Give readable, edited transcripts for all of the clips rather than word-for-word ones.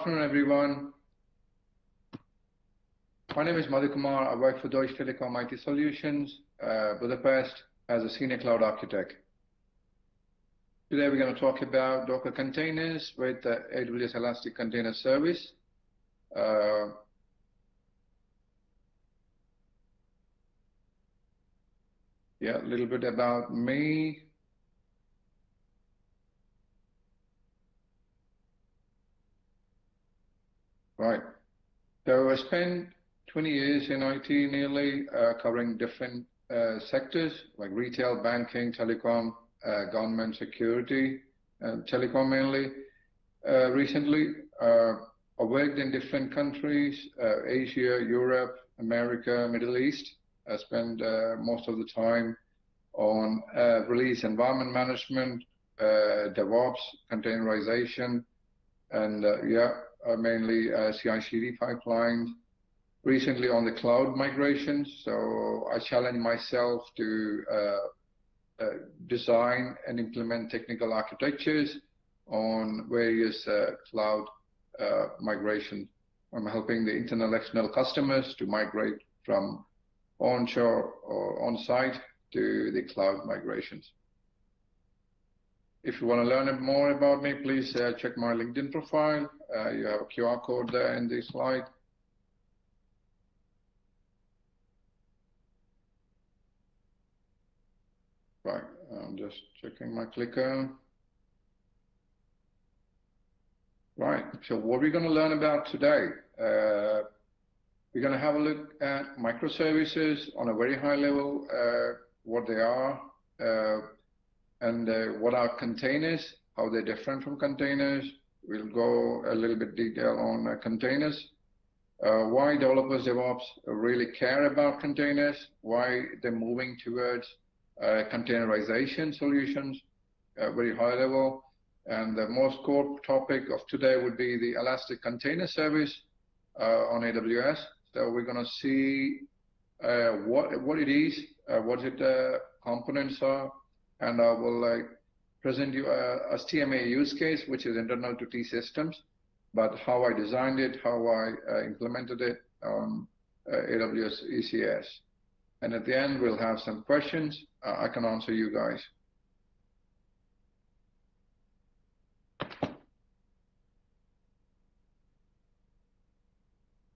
afternoon, everyone. My name is Madhu Kumar. I work for Deutsche Telekom IT Solutions, Budapest, as a senior cloud architect. Today, we're going to talk about Docker containers with the AWS Elastic Container Service. Yeah, a little bit about me. Right. So I spent 20 years in IT nearly, covering different sectors like retail, banking, telecom, government, security, and telecom mainly. Recently, I worked in different countries, Asia, Europe, America, Middle East. I spent most of the time on release environment management, DevOps, containerization, and mainly CI/CD pipelines. Recently on the cloud migration, so I challenged myself to design and implement technical architectures on various cloud migration. I'm helping the internal external customers to migrate from onshore or on-site to the cloud migrations. If you want to learn more about me, please check my LinkedIn profile. You have a QR code there in this slide. Right, I'm just checking my clicker. Right, so what we're going to learn about today, we're going to have a look at microservices on a very high level, what they are, and what are containers, how they're different from containers. We'll go a little bit detail on containers, why developers, DevOps really care about containers, why they're moving towards containerization solutions, very high level. And the most core topic of today would be the Elastic Container Service on AWS. So we're going to see what it is, what its components are, and I will present you a TMA use case, which is internal to T-Systems, but how I designed it, how I implemented it on AWS ECS. And at the end, we'll have some questions. I can answer you guys.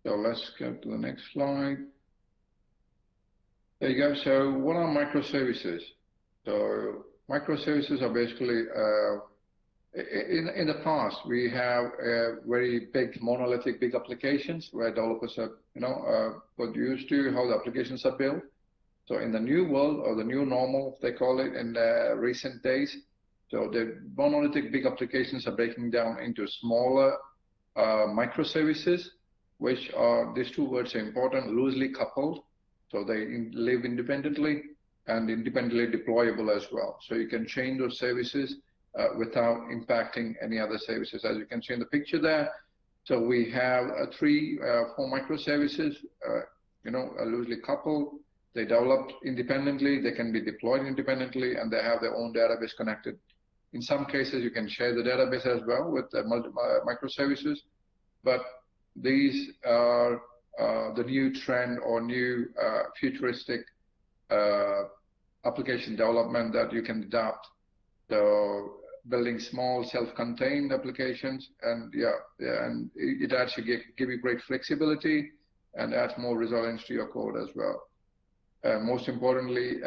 So let's go to the next slide. There you go. So what are microservices? So microservices are basically, in the past, we have very big monolithic big applications where developers are, got used to how the applications are built. So in the new world, or the new normal, they call it in recent days, so the monolithic big applications are breaking down into smaller microservices, which are, these two words are important, loosely coupled. So they live independently and independently deployable as well. So you can chain those services without impacting any other services, as you can see in the picture there. So we have 4 microservices, loosely coupled. They developed independently, they can be deployed independently, and they have their own database connected. In some cases, you can share the database as well with the microservices, but these are the new trend or new futuristic application development that you can adopt. So building small self-contained applications, and and it actually give you great flexibility and adds more resilience to your code as well. Most importantly,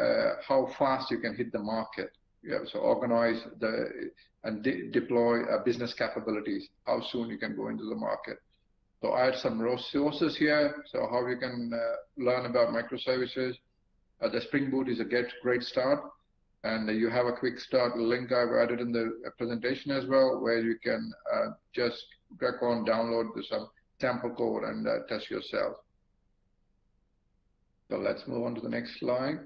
how fast you can hit the market. So organize and deploy business capabilities, how soon you can go into the market. So I had some resources here. So how you can learn about microservices. The Spring Boot is a great start. And you have a quick start link I've added in the presentation as well, where you can just click on download some sample code and test yourself. So let's move on to the next slide.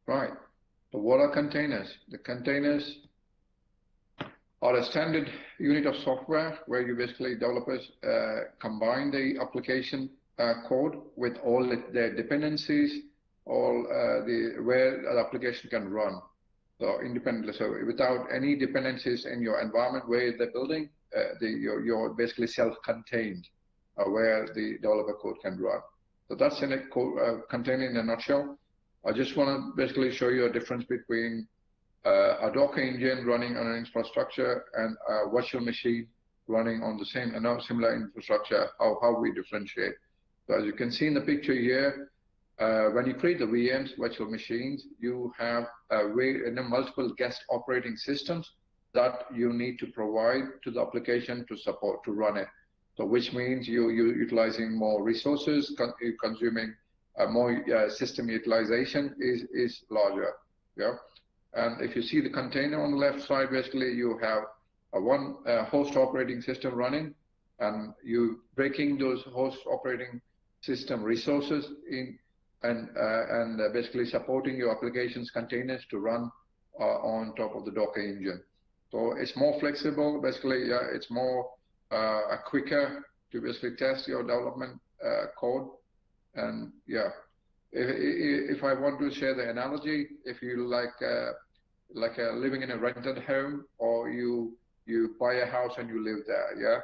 Right, so what are containers? The containers are a standard unit of software where you basically developers combine the application code with all their dependencies all where the application can run. So independently, so without any dependencies in your environment where they're building, you're basically self-contained, where the developer code can run. So that's in a container in a nutshell. I just want to basically show you a difference between a Docker engine running on an infrastructure and a virtual machine running on the same and similar infrastructure, how we differentiate. So as you can see in the picture here, when you create the VMs, virtual machines, you have multiple guest operating systems that you need to provide to the application to support, to run it. So which means you're utilizing more resources, consuming more system utilization is larger. Yeah. And if you see the container on the left side, basically you have one host operating system running, and you breaking those host operating system resources in and basically supporting your applications containers to run on top of the Docker engine. So it's more flexible. Basically, it's more quicker to basically test your development code. And yeah, if I want to share the analogy, if you like living in a rented home, or you buy a house and you live there, yeah.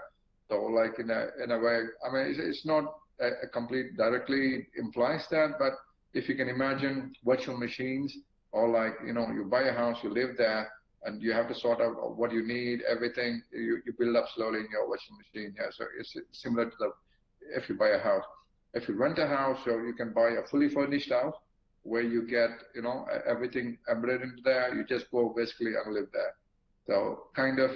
So like in a way, I mean, it's not a complete directly implies that, but if you can imagine virtual machines, or like, you know, you buy a house, you live there, and you have to sort out what you need, everything you build up slowly in your virtual machine. Yeah, so it's similar to if you buy a house. If you rent a house, so you can buy a fully furnished house where you get, you know, everything embedded into there. You just go basically and live there. So kind of,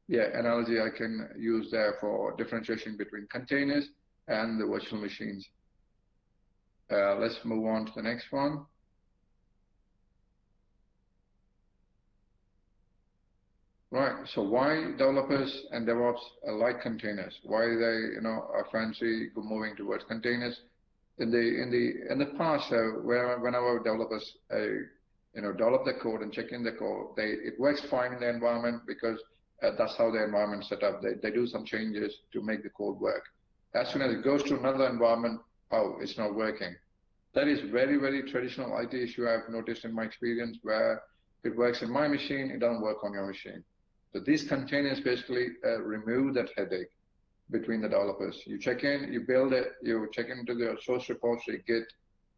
yeah, analogy I can use there for differentiation between containers and the virtual machines. Let's move on to the next one. Right. So why developers and DevOps like containers? Why they, you know, are fancy moving towards containers? In the past, whenever developers, you know, develop the code and check in the code, it works fine in the environment because that's how the environment set up. They do some changes to make the code work. As soon as it goes to another environment, oh, it's not working. That is very, very traditional IT issue I've noticed in my experience, where it works in my machine, it doesn't work on your machine. So these containers basically remove that headache between the developers. You check in, you build it, you check into the source repository, Git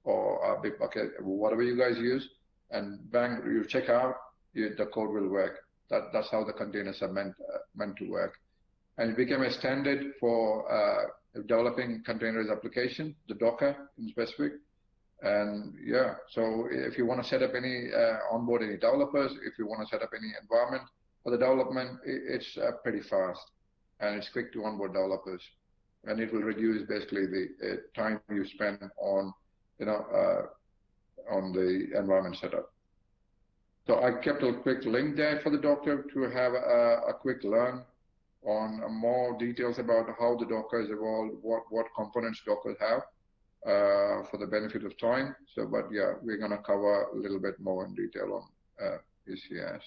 or Bitbucket, whatever you guys use, and bang, you check out, the code will work. That's how the containers are meant to work. And it became a standard for developing containerized application, the Docker in specific. And yeah, so if you want to set up onboard any developers, if you want to set up any environment for the development, it's pretty fast and it's quick to onboard developers, and it will reduce basically the time you spend on, you know, on the environment setup. So I kept a quick link there for the Docker to have a quick learn on more details about how the Docker has evolved, what components Docker have for the benefit of time. So, but yeah, we're going to cover a little bit more in detail on ECS.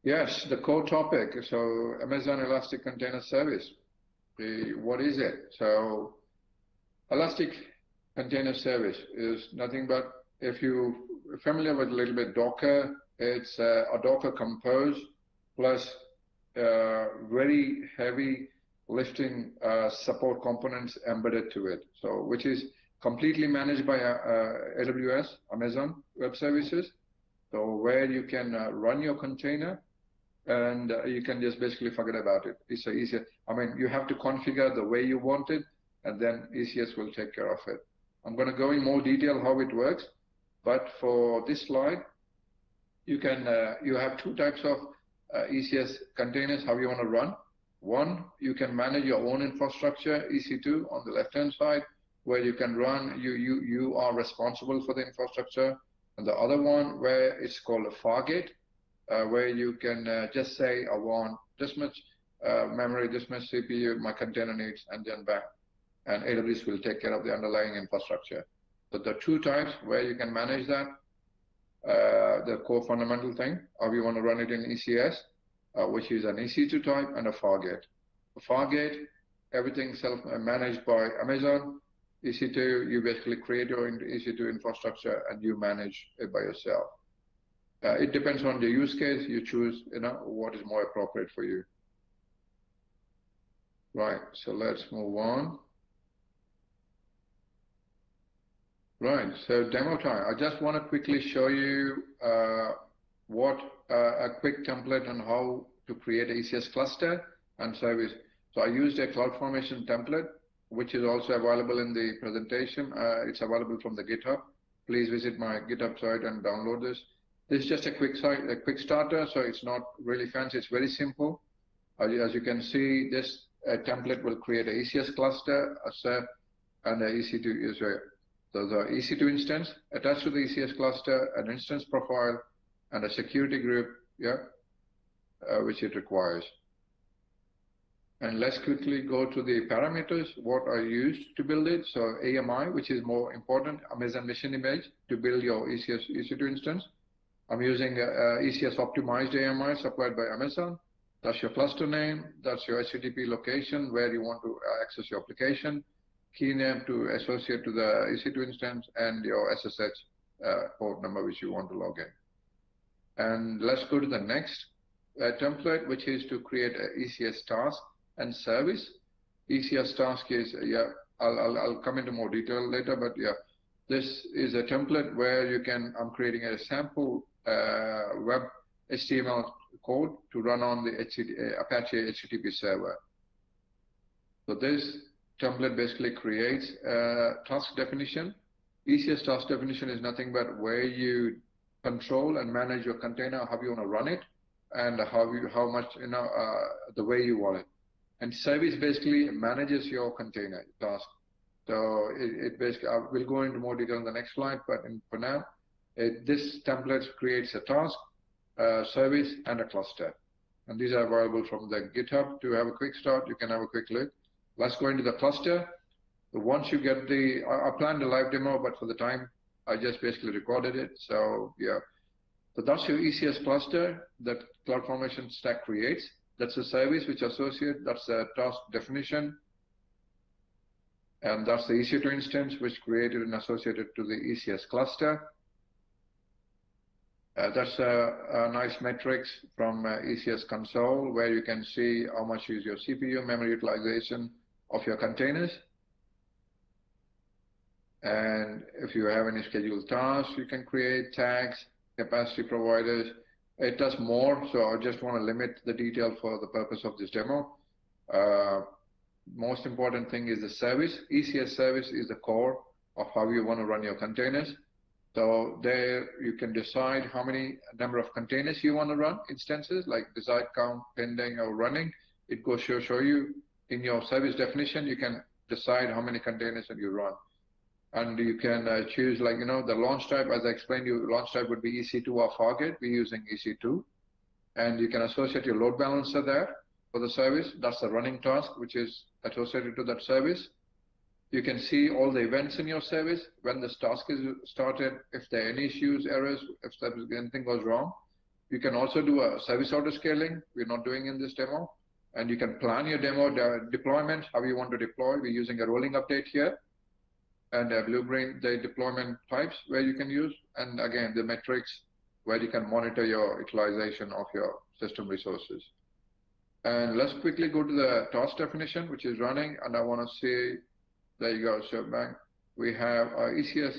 Yes, the core topic. So Amazon Elastic Container Service. What is it? So Elastic Container Service is nothing but, if you're familiar with a little bit Docker, it's a Docker Compose plus very heavy lifting support components embedded to it. So which is completely managed by AWS, Amazon Web Services. So where you can run your container, and you can just basically forget about it. It's easier. I mean, you have to configure the way you want it, and then ECS will take care of it. I'm going to go in more detail how it works, but for this slide, you can you have two types of ECS containers, how you want to run. One, you can manage your own infrastructure, EC2 on the left-hand side, where you can run, you are responsible for the infrastructure. And the other one, where it's called a Fargate, where you can just say, I want this much memory, this much CPU, my container needs, and then bang. And AWS will take care of the underlying infrastructure. So the two types where you can manage that, the core fundamental thing, how you want to run it in ECS, which is an EC2 type, and a Fargate. A Fargate, everything self-managed by Amazon. EC2, you basically create your EC2 infrastructure and you manage it by yourself. It depends on the use case. You choose, what is more appropriate for you. Right. So let's move on. Right. So demo time. I just want to quickly show you what a quick template on how to create an ECS cluster and service. So I used a CloudFormation template, which is also available in the presentation. It's available from the GitHub. Please visit my GitHub site and download this. This is just a quick starter, so it's not really fancy. It's very simple. As you can see, this template will create an ECS cluster, a SEP, and an EC2 user. So the EC2 instance attached to the ECS cluster, an instance profile, and a security group, which it requires. And let's quickly go to the parameters, what I used to build it. So AMI, which is more important, Amazon Mission Image, to build your ECS EC2 instance. I'm using ECS optimized AMI supplied by Amazon. That's your cluster name. That's your HTTP location where you want to access your application. Key name to associate to the EC2 instance and your SSH port number which you want to log in. And let's go to the next template, which is to create an ECS task and service. ECS task is, I'll come into more detail later, but this is a template where you can, I'm creating a sample web HTML code to run on the Apache HTTP server. So this template basically creates a task definition. ECS task definition is nothing but where you control and manage your container, how you want to run it, and how much, the way you want it. And service basically manages your container task. So it basically, we'll go into more detail in the next slide, but for now, this template creates a task, service, and a cluster. And these are available from the GitHub. To have a quick start, you can have a quick look. Let's go into the cluster. Once you get I planned a live demo, but for the time, I just basically recorded it. So so that's your ECS cluster that CloudFormation stack creates. That's a service which that's a task definition. And that's the EC2 instance which created and associated to the ECS cluster. That's a nice metrics from ECS console where you can see how much is your CPU memory utilization of your containers. And if you have any scheduled tasks, you can create tags, capacity providers. It does more, so I just want to limit the detail for the purpose of this demo. Most important thing is the service. ECS service is the core of how you want to run your containers. So there you can decide how many number of containers you want to run, instances like desired count, pending, or running. It goes to show you in your service definition, you can decide how many containers that you run. And you can choose the launch type, as I explained you, launch type would be EC2 or Fargate. We're using EC2. And you can associate your load balancer there for the service. That's the running task, which is associated to that service. You can see all the events in your service, when this task is started, if there are any issues, errors, if anything goes wrong. You can also do a service order scaling. We're not doing in this demo. And you can plan your demo deployment, how you want to deploy. We're using a rolling update here. And Blue-green, the deployment types where you can use. And again, the metrics where you can monitor your utilization of your system resources. And let's quickly go to the task definition, which is running. And I want to see, there you go, so back. We have our ECS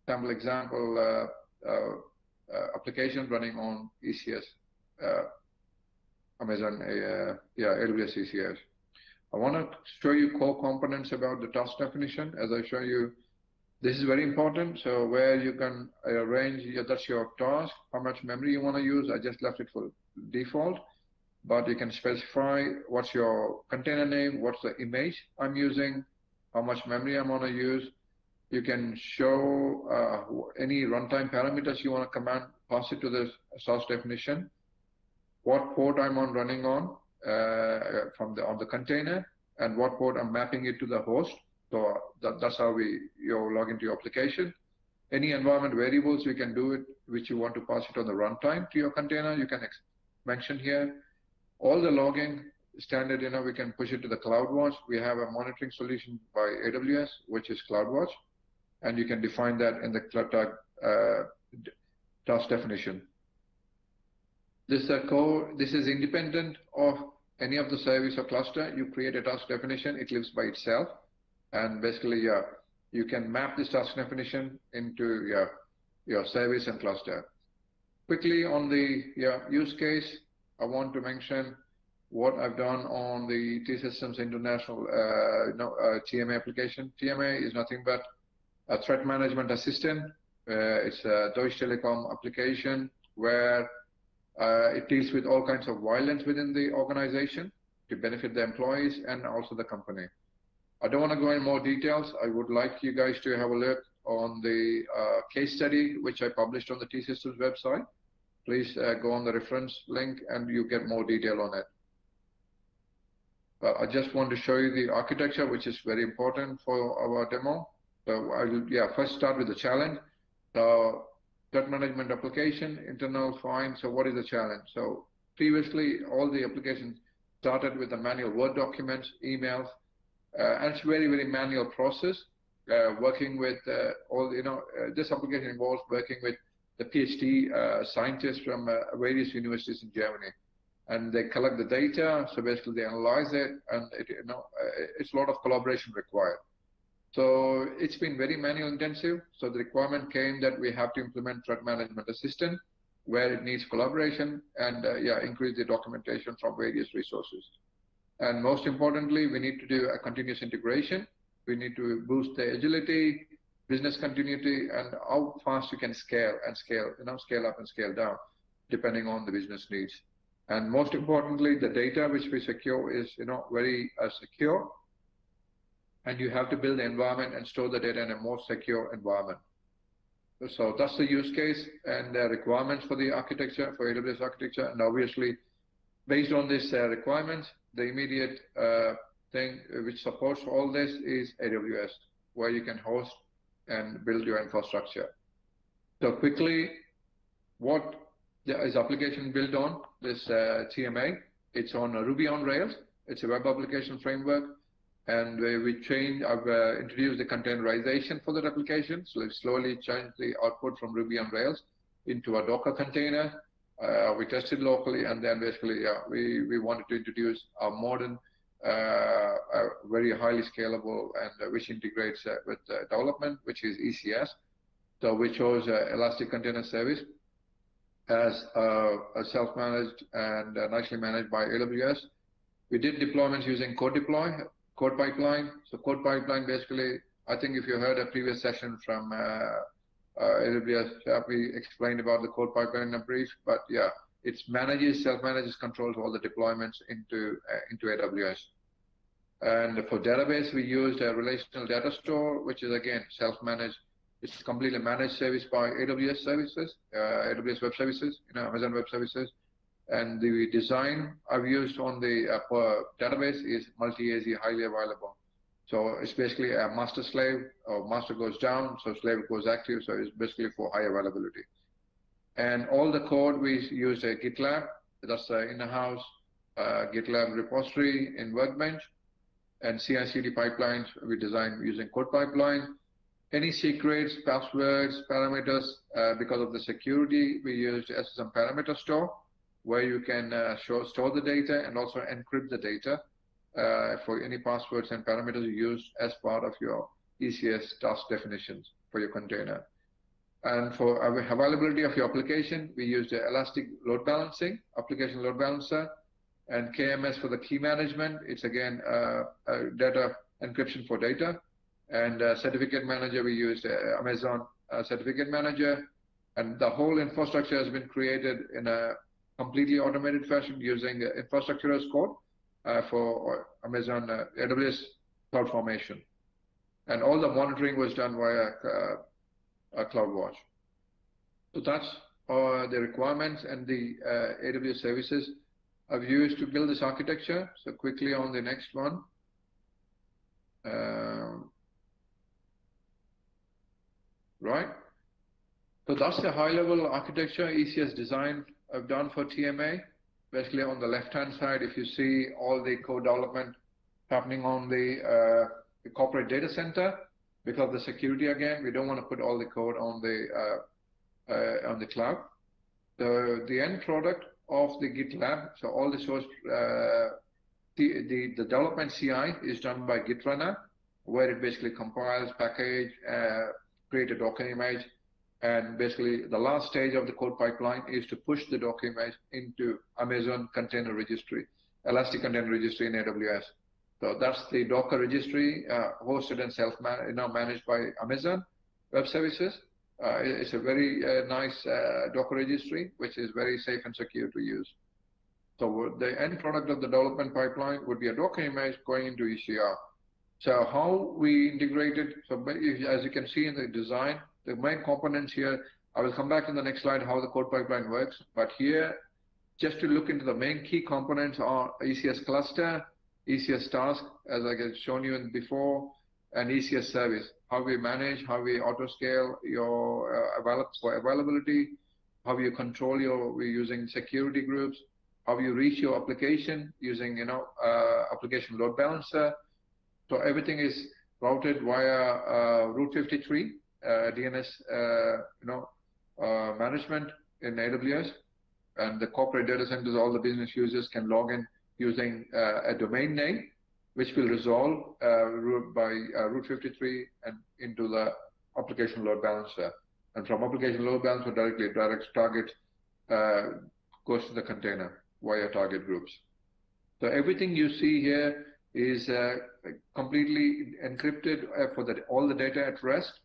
sample example application running on ECS, Amazon, AWS ECS. I want to show you core components about the task definition. As I show you, this is very important. So where you can arrange, that's your task, how much memory you want to use. I just left it for default, but you can specify what's your container name, what's the image I'm using, how much memory I'm going to use. You can show any runtime parameters you want to command, pass it to the task definition, what port I'm running on, on the container, and what port I'm mapping it to the host. So that's how you log into your application. Any environment variables you can do it, which you want to pass it on the runtime to your container, you can mention here. All the logging standard, we can push it to the CloudWatch. We have a monitoring solution by AWS, which is CloudWatch, and you can define that in the task definition. This is independent of any of the service or cluster. You create a task definition, it lives by itself, and basically, you can map this task definition into your service and cluster. Quickly on the use case, I want to mention what I've done on the T-Systems International TMA application. TMA is nothing but a threat management assistant. It's a Deutsche Telekom application where it deals with all kinds of violence within the organization to benefit the employees and also the company. I don't want to go in more details. I would like you guys to have a look on the case study, which I published on the T-Systems website. Please go on the reference link and you get more detail on it. I just want to show you the architecture, which is very important for our demo. So I will first start with the challenge. So threat management application, internal fine. So what is the challenge? So previously, all the applications started with the manual Word documents, emails, and it's very, very manual process. Working with this application involves working with the PhD scientists from various universities in Germany, and they collect the data. So basically, they analyze it, and it's a lot of collaboration required. So it's been very manual intensive. So the requirement came that we have to implement threat management assistant where it needs collaboration and increase the documentation from various resources. And most importantly, we need to do a continuous integration. We need to boost the agility, business continuity, and how fast you can scale up and scale down, depending on the business needs. And most importantly, the data which we secure is very secure. And you have to build the environment and store the data in a more secure environment. So that's the use case and the requirements for the architecture, for AWS architecture. And obviously, based on these requirements, the immediate thing which supports all this is AWS, where you can host and build your infrastructure. So quickly, what is application built on? This TMA, it's on Ruby on Rails. It's a web application framework. And I've introduced the containerization for that application. So we've slowly changed the output from Ruby on Rails into a Docker container. We tested locally, and then basically, we wanted to introduce a modern, very highly scalable, and which integrates with development, which is ECS. So we chose Elastic Container Service as self-managed and nicely managed by AWS. We did deployments using Code Pipeline. So Code Pipeline, basically, I think if you heard a previous session from AWS, we explained about the Code Pipeline in a brief, but it self-manages, controls all the deployments into AWS. And for database, we used a relational data store, which is again self-managed. It's completely managed service by AWS services, AWS Web Services, Amazon Web Services. And the design I've used on the database is multi-AZ, highly available. So it's basically a master slave, or master goes down, so slave goes active. So it's basically for high availability. And all the code, we use a GitLab. That's the in-house GitLab repository in Workbench. And CI/CD pipelines, we design using Code Pipeline. Any secrets, passwords, parameters, because of the security, we used SSM parameter store, where you can store the data and also encrypt the data for any passwords and parameters you use as part of your ECS task definitions for your container. And for availability of your application, we use the Elastic Load Balancing, Application Load Balancer, and KMS for the key management. It's again data encryption for data. And Certificate Manager, we use Amazon Certificate Manager. And the whole infrastructure has been created in a completely automated fashion using infrastructure as code for Amazon AWS CloudFormation. And all the monitoring was done via CloudWatch. So that's the requirements and the AWS services I've used to build this architecture. So quickly on the next one. Right. So that's the high-level architecture ECS design I've done for TMA. basically on the left-hand side, if you see all the code development happening on the corporate data center, because of the security again, we don't want to put all the code on the cloud. The end product of the GitLab, so all the source, the development CI is done by Git runner, where it basically compiles, package, create a Docker image, and basically the last stage of the code pipeline is to push the Docker image into Amazon Container Registry, Elastic Container Registry in AWS. So that's the Docker registry, hosted and managed by Amazon Web Services. It's a very nice Docker registry, which is very safe and secure to use. So the end product of the development pipeline would be a Docker image going into ECR. So how we integrated, so as you can see in the design, the main components here, I will come back in the next slide how the code pipeline works, but here, just to look into the main key components are ECS cluster, ECS task, as I have shown you before, and ECS service, how we manage, how we auto scale your availability, how you control we're using security groups, how you reach your application using, application load balancer. So everything is routed via Route 53 DNS, management in AWS, and the corporate data centers, all the business users can log in using a domain name, which will resolve by Route 53 and into the application load balancer. And from application load balancer directly, direct target goes to the container via target groups. So everything you see here is completely encrypted for all the data at rest,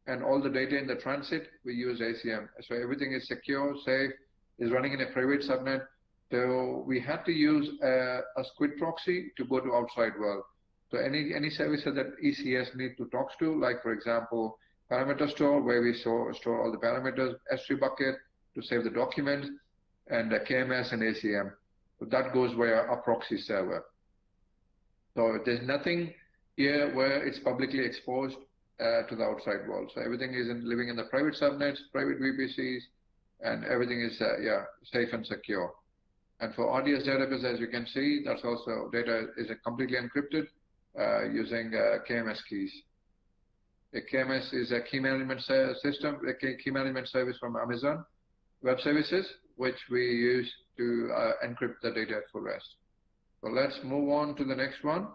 and all the data in the transit, we use ACM. So everything is secure, safe, is running in a private subnet. So we had to use a squid proxy to go to outside world. So any services that ECS need to talk to, like for example, parameter store, where we store all the parameters, S3 bucket to save the documents, and KMS and ACM. So that goes via a proxy server. So there's nothing here where it's publicly exposed to the outside world. So everything is living in the private subnets, private VPCs, and everything is safe and secure. And for RDS database, as you can see, that's also data is completely encrypted using KMS keys. A KMS is a key management system, a key management service from Amazon Web Services, which we use to encrypt the data for rest. So let's move on to the next one.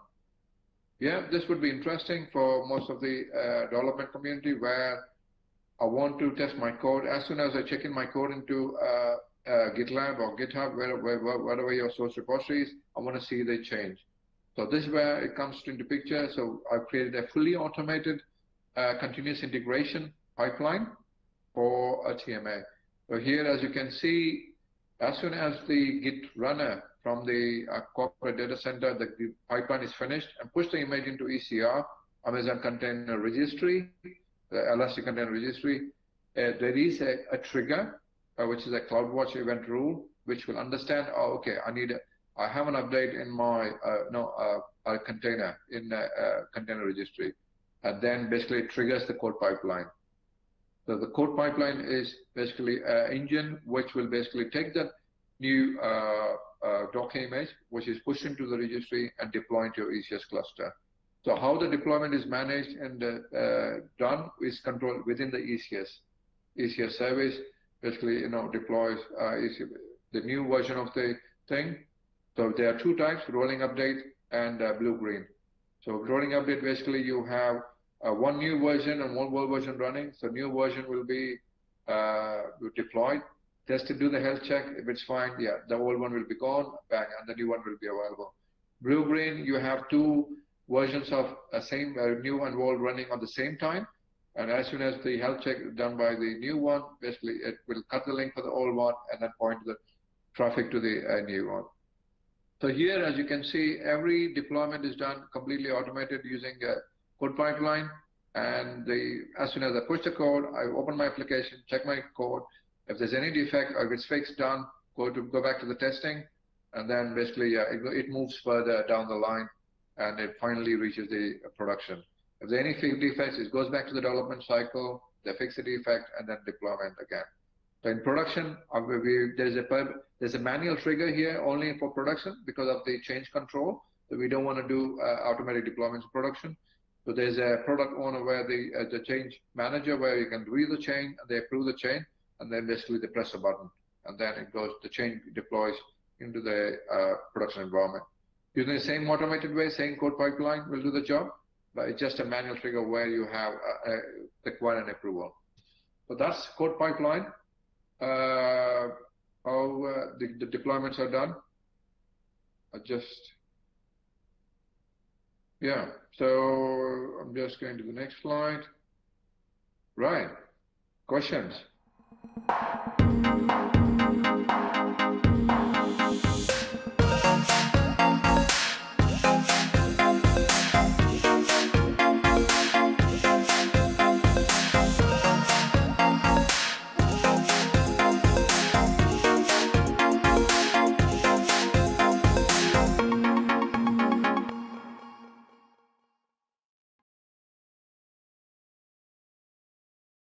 Yeah, this would be interesting for most of the development community, where I want to test my code. As soon as I check in my code into GitLab or GitHub, wherever your source repository is, I want to see the change. So this is where it comes into picture. So I've created a fully automated continuous integration pipeline for a TMA. So here, as you can see, as soon as the Git runner from the corporate data center, the pipeline is finished, and push the image into ECR, Amazon Container Registry, the Elastic Container Registry, there is a trigger, which is a CloudWatch event rule, which will understand, oh, okay, I have an update in my container in Container Registry, and then basically it triggers the code pipeline. So the code pipeline is basically an engine which will basically take the new Docker image, which is pushed into the registry and deploy into your ECS cluster. So how the deployment is managed and done is controlled within the ECS. ECS service basically deploys the new version of the thing. So there are two types: rolling update and blue-green. So rolling update, basically you have one new version and one old version running. So new version will be deployed. Just to do the health check. If it's fine, yeah, the old one will be gone, bang, and the new one will be available. Blue-green, you have two versions of a same new and old running at the same time. And as soon as the health check is done by the new one, basically it will cut the link for the old one and then point the traffic to the new one. So here, as you can see, every deployment is done completely automated using a code pipeline. And as soon as I push the code, I open my application, check my code. If there's any defect or if it's fixed, done, go back to the testing, and then basically it moves further down the line, and it finally reaches the production. If there are any defects, it goes back to the development cycle, they fix the defect, and then deployment again. So in production, there's a manual trigger here only for production because of the change control. So we don't want to do automatic deployments in production. So there's a product owner where the change manager where you can read the chain and they approve the chain, and then basically they press a button, and then it goes. The chain deploys into the production environment. Using the same automated way, same code pipeline will do the job, but it's just a manual trigger where you have require an approval. So that's code pipeline. How the deployments are done. Yeah, so I'm just going to the next slide. Right, questions?